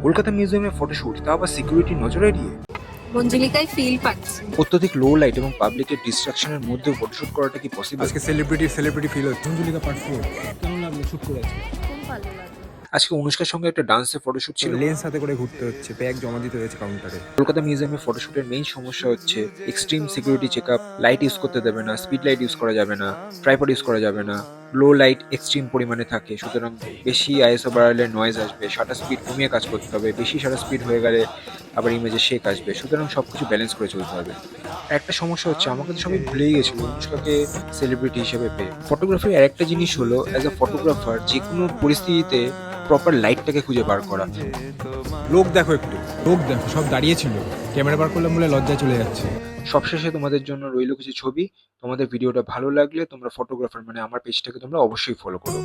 কলকাতা মিউজিয়ামে ফটোশুট, তা আবার সিকিউরিটির নজর এড়িয়ে। মঞ্জুলিকায় ফিল পাচ্ছি। অত্যধিক লো লাইট এবং পাবলিকের ডিস্ট্রাকশনের মধ্যেও ফটোশুট করাটা কি পসিবল? আজকে সেলিব্রিটি ফিল হচ্ছে। মঞ্জুলিকা পার্ট 4 কেমন লাগলো শুট করে আজকে? খুব ভালো লাগলো। আজকে অনুষ্কার সঙ্গে একটা ডান্সের ফটোশুট ছিল। লেন্স হাতে করে ঘুরতে হচ্ছে, ব্যাগ জমা দিতে হয়েছে কাউন্টারে। কলকাতা মিউজিয়ামে ফটোশুটের মেইন সমস্যা হচ্ছে extreme security checkup, light use করতে দেবে না, স্পিড লাইট ইউজ করা যাবে না, ট্রাইপড ইউজ করা যাবে না, লো লাইট এক্সট্রিম পরিমাণে থাকে, সুতরাং বেশি আইএসও বাড়ালে নয়েজ আসবে, শাটার স্পিড কমিয়ে কাজ করতে হবে, বেশি শাটার স্পিড হয়ে গেলে আবার ইমেজে শেক আসবে, সুতরাং সবকিছু ব্যালেন্স করে চলতে হবে। একটা সমস্যা হচ্ছে আমাকে তো সবাই ভুলেই গেছিল অনুষ্কাকে সেলিব্রিটি হিসেবে পেয়ে। ফটোগ্রাফির আরেকটা জিনিস হলো অ্যাজ আ ফটোগ্রাফার যে কোনো পরিস্থিতিতে প্রপার লাইটটাকে খুঁজে বার করা। লোক দেখো, সব দাঁড়িয়ে ছিল, ক্যামেরা বার করলাম বলে লজ্জায় চলে যাচ্ছে। সবশেষে তোমাদের জন্য রইল কিছু ছবি। তোমাদের ভিডিওটা ভালো লাগলে তোমরা ফটোগ্রাফার মানে আমার পেজটাকে তোমরা অবশ্যই ফলো করো।